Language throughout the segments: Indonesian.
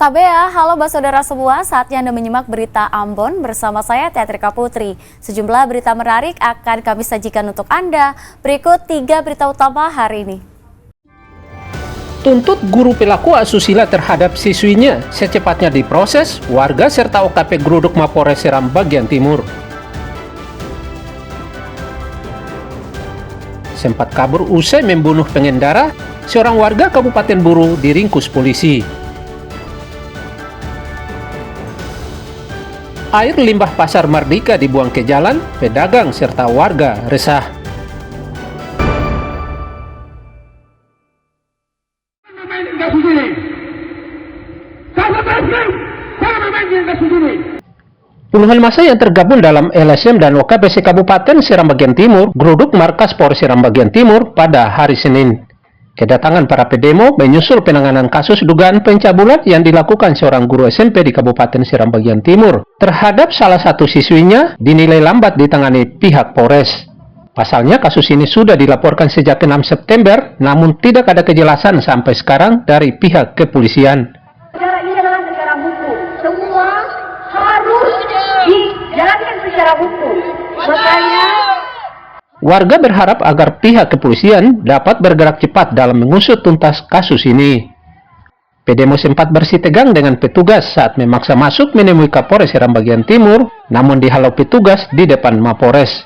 Tabea, halo saudara semua, saatnya Anda menyimak berita Ambon bersama saya Teatrika Putri. Sejumlah berita menarik akan kami sajikan untuk Anda. Berikut 3 berita utama hari ini. Tuntut guru pelaku asusila terhadap siswinya secepatnya diproses, warga serta OKP Geruduk Mapores Seram bagian timur. Sempat kabur usai membunuh pengendara, seorang warga Kabupaten Buru diringkus polisi. Air limbah Pasar Mardika dibuang ke jalan, pedagang serta warga resah. Puluhan massa yang tergabung dalam LSM dan OKPC Kabupaten Seram bagian Timur, geruduk markas Polres Seram bagian Timur pada hari Senin. Kedatangan para pedemo menyusul penanganan kasus dugaan pencabulan yang dilakukan seorang guru SMP di Kabupaten Seram bagian Timur terhadap salah satu siswinya dinilai lambat ditangani pihak Polres. Pasalnya kasus ini sudah dilaporkan sejak 6 September, namun tidak ada kejelasan sampai sekarang dari pihak kepolisian. Negara ini adalah negara hukum. Semua harus dijalankan secara hukum. Makanya warga berharap agar pihak kepolisian dapat bergerak cepat dalam mengusut tuntas kasus ini. Pedemo sempat bersih tegang dengan petugas saat memaksa masuk menemui Kapolres Seram bagian Timur, namun dihalau petugas di depan Mapores.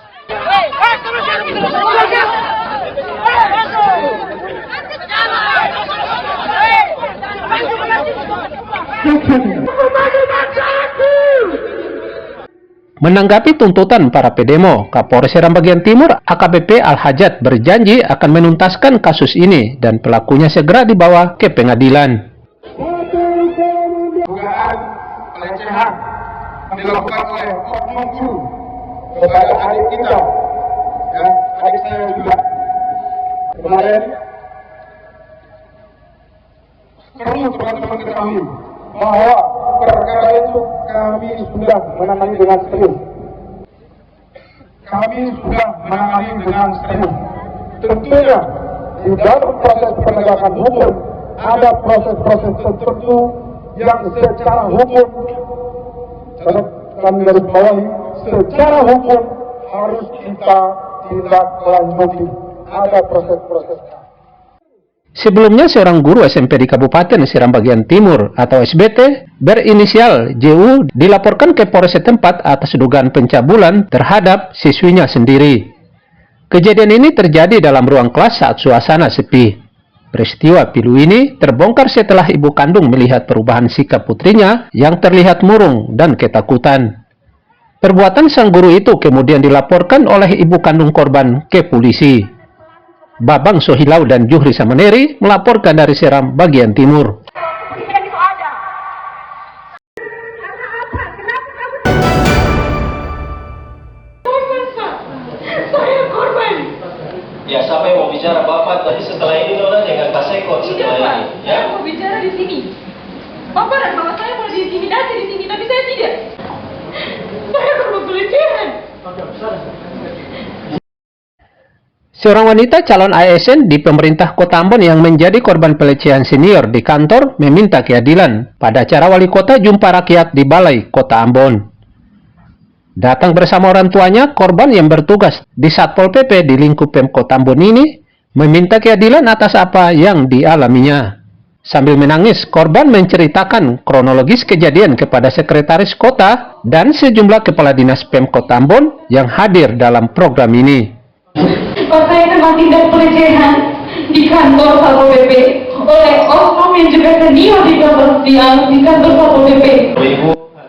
Menanggapi tuntutan para pedemo, Kapolres Seram bagian Timur AKBP Al-Hajat berjanji akan menuntaskan kasus ini dan pelakunya segera dibawa ke pengadilan. Dugaan pelecehan yang dilakukan oleh oknum guru kepada adik kita, ya, adik saya juga. Kemarin perlu teman-teman ketahui bahwa perkara itu kami sudah menangani dengan serius. Tentunya di dalam proses penegakan hukum ada proses-proses tertentu yang secara hukum, kami garis bawahi, secara hukum harus kita tindak lanjuti. Ada proses-prosesnya. Sebelumnya seorang guru SMP di Kabupaten Seram bagian Timur atau SBT berinisial JU dilaporkan ke Polres setempat atas dugaan pencabulan terhadap siswinya sendiri. Kejadian ini terjadi dalam ruang kelas saat suasana sepi. Peristiwa pilu ini terbongkar setelah ibu kandung melihat perubahan sikap putrinya yang terlihat murung dan ketakutan. Perbuatan sang guru itu kemudian dilaporkan oleh ibu kandung korban ke polisi. Babang Sohilau dan Juhri Samaneri melaporkan dari Seram bagian Timur. Ya, siapa yang mau bicara Bapak tadi setelah ini Nona dengan Pak Seko setelah ini? Ya, saya mau bicara di sini. Bapak dan Mama saya mau diintimidasi di sini, tapi saya tidak. Saya korban pelecehan. Seorang wanita calon ASN di pemerintah Kota Ambon yang menjadi korban pelecehan senior di kantor meminta keadilan pada acara wali kota jumpa rakyat di Balai Kota Ambon. Datang bersama orang tuanya, korban yang bertugas di Satpol PP di lingkup Pemkot Ambon ini meminta keadilan atas apa yang dialaminya. Sambil menangis, korban menceritakan kronologis kejadian kepada sekretaris kota dan sejumlah kepala dinas Pemkot Ambon yang hadir dalam program ini. Saya kena tindak pelecehan di kantor Satpol PP oleh oknum yang juga senior di kantor Satpol PP.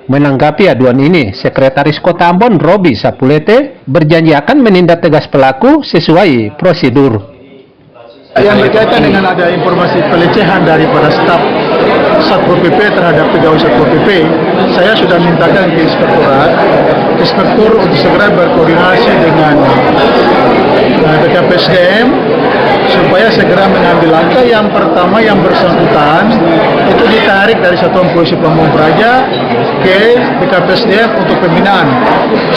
Menanggapi aduan ini, Sekretaris Kota Ambon Robi Sapulete berjanji akan menindak tegas pelaku sesuai prosedur. Yang berkaitan dengan ada informasi pelecehan daripada staf Satpol PP terhadap pegawai Satpol PP, saya sudah mintakan ke Inspektur untuk segera berkoordinasi dengan BKPSDM supaya segera mengambil langkah. Yang pertama, yang bersangkutan itu ditarik dari Satuan Polisi Pamung Praja ke BKPSDM untuk pembinaan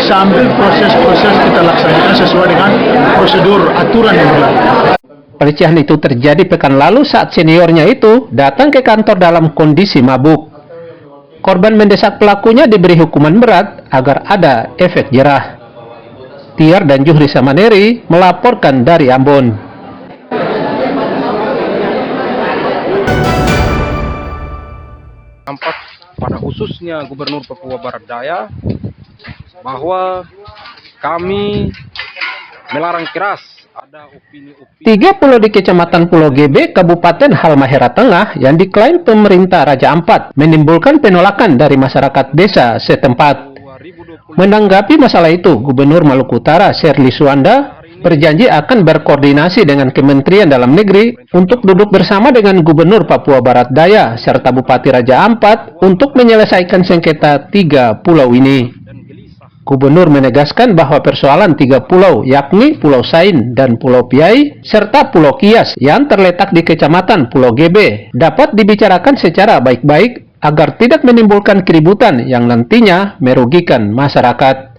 sambil proses-proses kita laksanakan sesuai dengan prosedur aturan yang berlaku. Pelecehan itu terjadi pekan lalu saat seniornya itu datang ke kantor dalam kondisi mabuk. Korban mendesak pelakunya diberi hukuman berat agar ada efek jerah. Tiar dan Juhri Samaneri melaporkan dari Ambon. Nampak pada khususnya Gubernur Papua Barat Daya bahwa kami melarang keras ada opini-opini 3 pulau di Kecamatan Pulau GB, Kabupaten Halmahera Tengah yang diklaim pemerintah Raja Ampat menimbulkan penolakan dari masyarakat desa setempat. 2020. Menanggapi masalah itu, Gubernur Maluku Utara Sherly Suanda berjanji akan berkoordinasi dengan Kementerian Dalam Negeri untuk duduk bersama dengan Gubernur Papua Barat Daya serta Bupati Raja Ampat untuk menyelesaikan sengketa 3 pulau ini. Gubernur menegaskan bahwa persoalan 3 pulau yakni Pulau Sain dan Pulau Piai serta Pulau Kias yang terletak di Kecamatan Pulau GB dapat dibicarakan secara baik-baik agar tidak menimbulkan keributan yang nantinya merugikan masyarakat.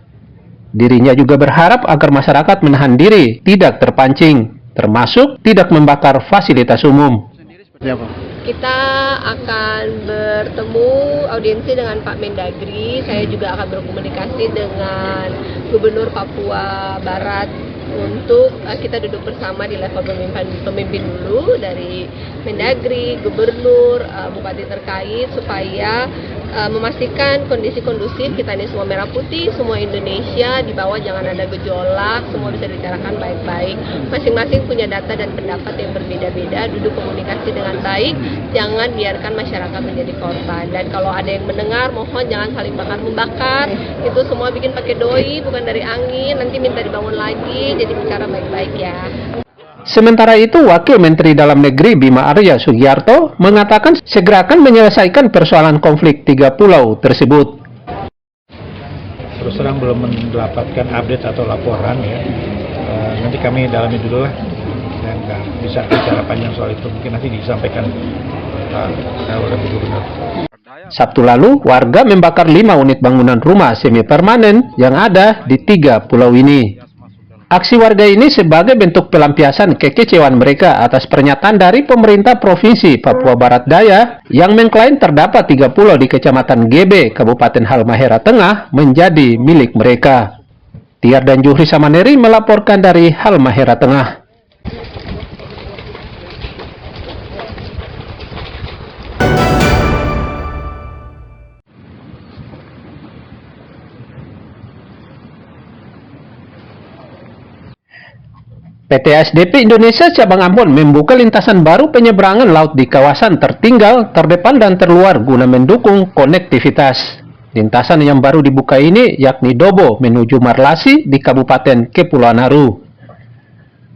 Dirinya juga berharap agar masyarakat menahan diri, tidak terpancing, termasuk tidak membakar fasilitas umum. Kita akan bertemu audiensi dengan Pak Mendagri. Saya juga akan berkomunikasi dengan Gubernur Papua Barat untuk kita duduk bersama di level pemimpin dulu dari Mendagri, Gubernur, Bupati terkait supaya memastikan kondisi kondusif. Kita ini semua merah putih, semua Indonesia, di bawah jangan ada gejolak, semua bisa dibicarakan baik-baik. Masing-masing punya data dan pendapat yang berbeda-beda, duduk komunikasi dengan baik, jangan biarkan masyarakat menjadi korban. Dan kalau ada yang mendengar, mohon jangan saling bakar-membakar, itu semua bikin pakai doi, bukan dari angin, nanti minta dibangun lagi, jadi bicara baik-baik ya. Sementara itu, Wakil Menteri Dalam Negeri Bima Arya Sugiarto mengatakan segera akan menyelesaikan persoalan konflik 3 pulau tersebut. Terus terang belum mendapatkan update atau laporan ya. Nanti kami dalami dulu lah. Dan nggak bisa bicara panjang soal itu. Mungkin nanti disampaikan oleh Gubernur. Sabtu lalu, warga membakar 5 unit bangunan rumah semi permanen yang ada di 3 pulau ini. Aksi warga ini sebagai bentuk pelampiasan kekecewaan mereka atas pernyataan dari pemerintah Provinsi Papua Barat Daya yang mengklaim terdapat 3 pulau di Kecamatan GB, Kabupaten Halmahera Tengah menjadi milik mereka. Tiar dan Juhri Samaneri melaporkan dari Halmahera Tengah. PT ASDP Indonesia Cabang Ambon membuka lintasan baru penyeberangan laut di kawasan tertinggal, terdepan dan terluar guna mendukung konektivitas. Lintasan yang baru dibuka ini yakni Dobo menuju Marlasi di Kabupaten Kepulauan Naru.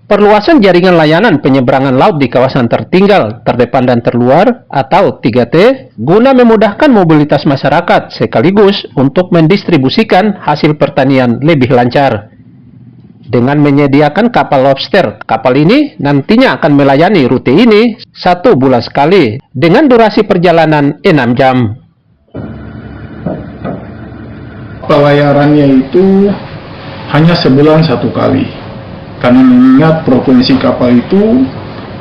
Perluasan jaringan layanan penyeberangan laut di kawasan tertinggal, terdepan dan terluar atau 3T guna memudahkan mobilitas masyarakat sekaligus untuk mendistribusikan hasil pertanian lebih lancar. Dengan menyediakan kapal lobster, kapal ini nantinya akan melayani rute ini 1 bulan sekali dengan durasi perjalanan 6 jam. Pelayarannya itu hanya sebulan 1 kali. Karena mengingat frekuensi kapal itu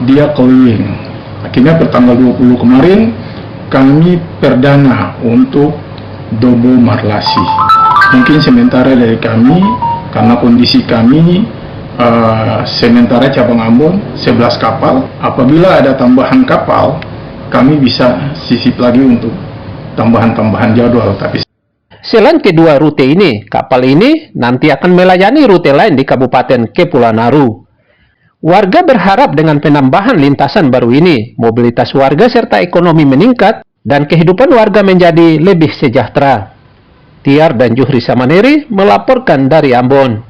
dia keliling. Akhirnya pertanggal 20 kemarin kami perdana untuk Dobo Marlasi. Mungkin sementara dari kami, karena kondisi kami sementara cabang Ambon 11 kapal. Apabila ada tambahan kapal, kami bisa sisip lagi untuk tambahan-tambahan jadwal. Tapi selain kedua rute ini, kapal ini nanti akan melayani rute lain di Kabupaten Kepulauan Naru. Warga berharap dengan penambahan lintasan baru ini, mobilitas warga serta ekonomi meningkat dan kehidupan warga menjadi lebih sejahtera. Tiar dan Juhri Samaneri melaporkan dari Ambon.